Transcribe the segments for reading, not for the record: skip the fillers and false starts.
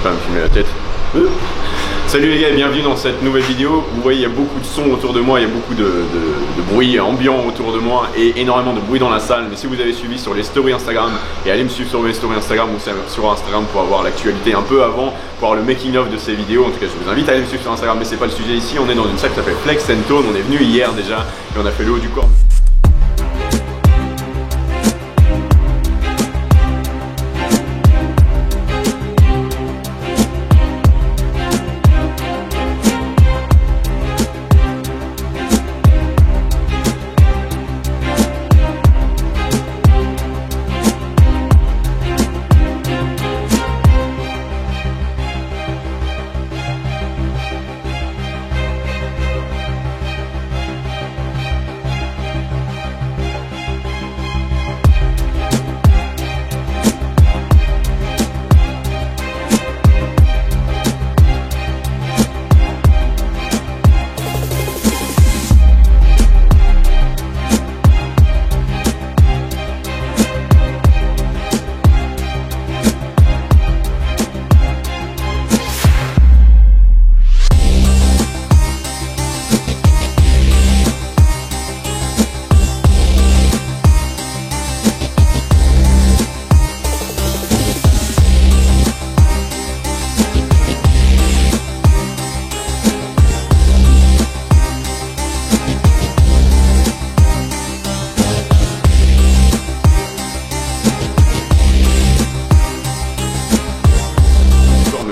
pas à me filmer la tête. Salut les gars et bienvenue dans cette nouvelle vidéo. Vous voyez, il y a beaucoup de sons autour de moi, il y a beaucoup de bruit ambiant autour de moi et énormément de bruit dans la salle. Mais si vous avez suivi sur les stories Instagram, et allez me suivre sur mes stories Instagram ou sur Instagram pour avoir l'actualité un peu avant, pour avoir le making of de ces vidéos. En tout cas, je vous invite à aller me suivre sur Instagram, mais c'est pas le sujet ici. On est dans une salle qui s'appelle Flex & Tone. On est venu hier déjà et on a fait le haut du corps.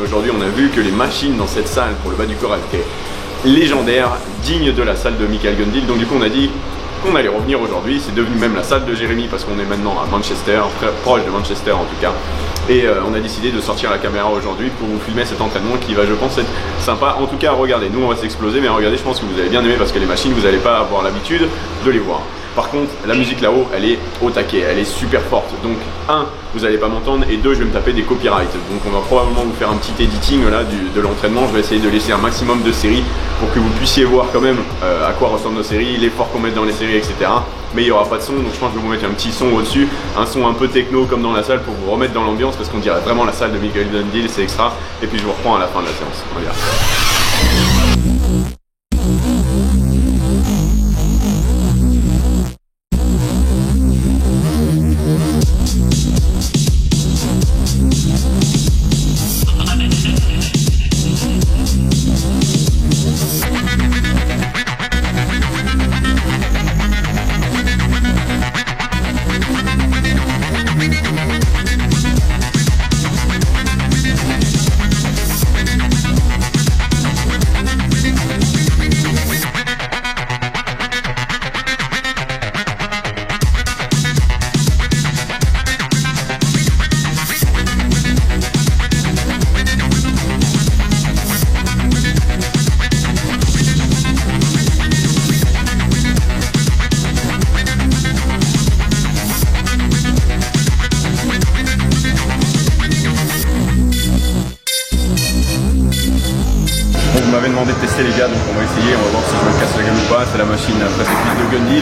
Aujourd'hui, on a vu que les machines dans cette salle pour le bas du corps étaient légendaires, dignes de la salle de Michael Gundil. Donc du coup, on a dit qu'on allait revenir aujourd'hui. C'est devenu même la salle de Jérémy parce qu'on est maintenant à Manchester, très proche de Manchester en tout cas. Et on a décidé de sortir la caméra aujourd'hui pour vous filmer cet entraînement qui va, je pense, être sympa. En tout cas, regardez, nous on va s'exploser, mais regardez, je pense que vous allez bien aimer parce que les machines, vous n'allez pas avoir l'habitude de les voir. Par contre, la musique là-haut, elle est au taquet, elle est super forte. Donc, 1, vous n'allez pas m'entendre, et 2, je vais me taper des copyrights. Donc, on va probablement vous faire un petit editing là de l'entraînement. Je vais essayer de laisser un maximum de séries pour que vous puissiez voir quand même à quoi ressemblent nos séries, l'effort qu'on met dans les séries, etc. Mais il n'y aura pas de son, donc je pense que je vais vous mettre un petit son au-dessus, un son un peu techno comme dans la salle pour vous remettre dans l'ambiance parce qu'on dirait vraiment la salle de Michael Gundil, c'est extra. Et puis je vous reprends à la fin de la séance. On y va. Vous m'avez demandé de tester les gars, donc on va essayer, on va voir si je me casse la gueule ou pas. C'est la machine précédente de Gundil.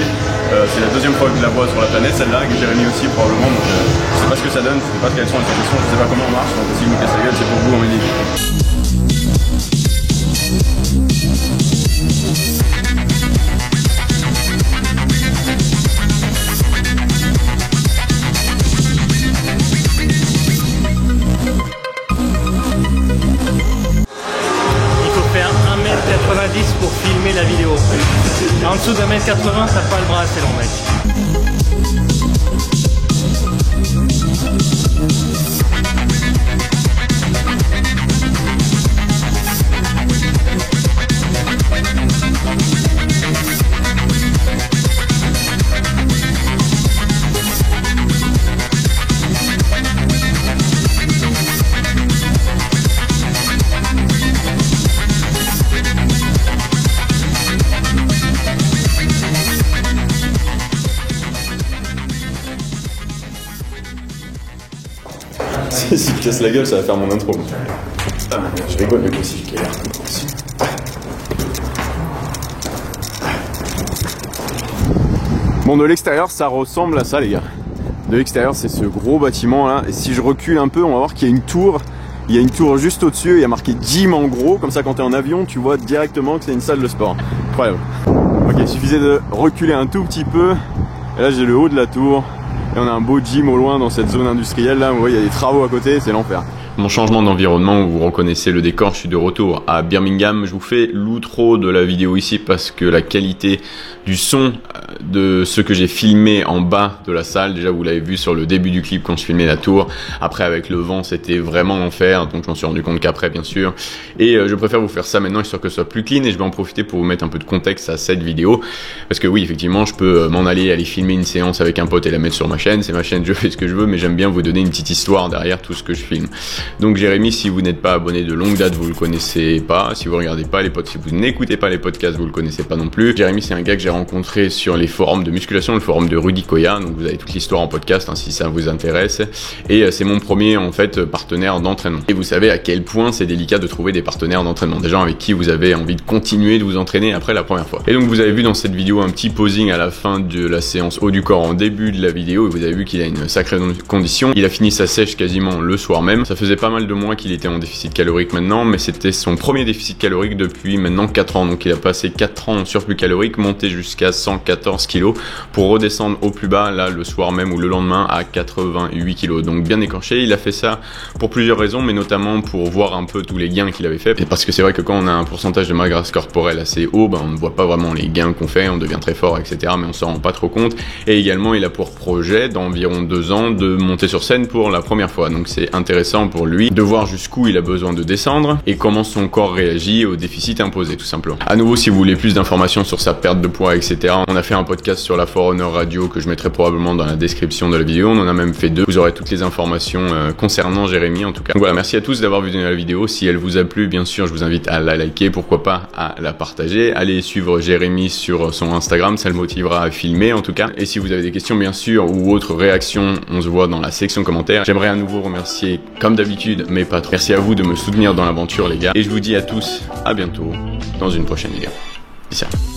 C'est la deuxième fois que je la vois sur la planète, celle-là, que Jérémy aussi probablement. Donc je sais pas ce que ça donne, je sais pas quelles sont les sensations, je sais pas comment on marche. Donc si je me casse la gueule, c'est pour vous, on me dit. Pour filmer la vidéo. En dessous de 1m80, t'as pas le bras assez long, mec. Si je casse la gueule, ça va faire mon intro. Ah, je rigole, mais aussi, j'ai l'air aussi. Bon, de l'extérieur, ça ressemble à ça, les gars. De l'extérieur, c'est ce gros bâtiment là. Et si je recule un peu, on va voir qu'il y a une tour Il y a une tour juste au-dessus, il y a marqué gym en gros, comme ça quand tu es en avion, tu vois directement que c'est une salle de sport. Incroyable. Ok, il suffisait de reculer un tout petit peu. Et là j'ai le haut de la tour. Et on a un beau gym au loin dans cette zone industrielle là, vous voyez, il y a des travaux à côté, c'est l'enfer. Mon changement d'environnement, vous reconnaissez le décor, je suis de retour à Birmingham. Je vous fais l'outro de la vidéo ici parce que la qualité du son de ce que j'ai filmé en bas de la salle, déjà vous l'avez vu sur le début du clip quand je filmais la tour, après avec le vent c'était vraiment l'enfer, donc je m'en suis rendu compte qu'après bien sûr, et je préfère vous faire ça maintenant histoire que ce soit plus clean, et je vais en profiter pour vous mettre un peu de contexte à cette vidéo, parce que oui effectivement je peux m'en aller filmer une séance avec un pote et la mettre sur ma chaîne, c'est ma chaîne, je fais ce que je veux, mais j'aime bien vous donner une petite histoire derrière tout ce que je filme. Donc Jérémy, si vous n'êtes pas abonné de longue date, vous le connaissez pas, si vous regardez pas les podcasts, si vous n'écoutez pas les podcasts, vous le connaissez pas non plus. Jérémy c'est un gars que j'ai rencontré sur les forums de musculation, le forum de Rudy Koya, donc vous avez toute l'histoire en podcast hein, si ça vous intéresse, et c'est mon premier en fait partenaire d'entraînement. Et vous savez à quel point c'est délicat de trouver des partenaires d'entraînement, des gens avec qui vous avez envie de continuer de vous entraîner après la première fois. Et donc vous avez vu dans cette vidéo un petit posing à la fin de la séance haut du corps en début de la vidéo, et vous avez vu qu'il a une sacrée condition. Il a fini sa sèche quasiment le soir même. Ça faisait pas mal de mois qu'il était en déficit calorique maintenant, mais c'était son premier déficit calorique depuis maintenant 4 ans, donc il a passé 4 ans en surplus calorique, monté jusqu'à 114 kg pour redescendre au plus bas là le soir même ou le lendemain à 88 kg, donc bien écorché. Il a fait ça pour plusieurs raisons, mais notamment pour voir un peu tous les gains qu'il avait fait, et parce que c'est vrai que quand on a un pourcentage de masse grasse corporelle assez haut, on ne voit pas vraiment les gains qu'on fait, on devient très fort etc, mais on s'en rend pas trop compte. Et également il a pour projet d'environ 2 ans de monter sur scène pour la première fois, donc c'est intéressant pour lui de voir jusqu'où il a besoin de descendre et comment son corps réagit au déficit imposé tout simplement. À nouveau, si vous voulez plus d'informations sur sa perte de poids etc, on a fait un podcast sur la For Honor Radio que je mettrai probablement dans la description de la vidéo, on en a même fait 2, vous aurez toutes les informations concernant Jérémy en tout cas. Donc voilà, merci à tous d'avoir vu la vidéo, si elle vous a plu bien sûr je vous invite à la liker, pourquoi pas à la partager, allez suivre Jérémy sur son Instagram, ça le motivera à filmer en tout cas, et si vous avez des questions bien sûr ou autres réactions, on se voit dans la section commentaires. J'aimerais à nouveau remercier comme d'habitude mes patrons, merci à vous de me soutenir dans l'aventure les gars, et je vous dis à tous à bientôt dans une prochaine vidéo. Peace out.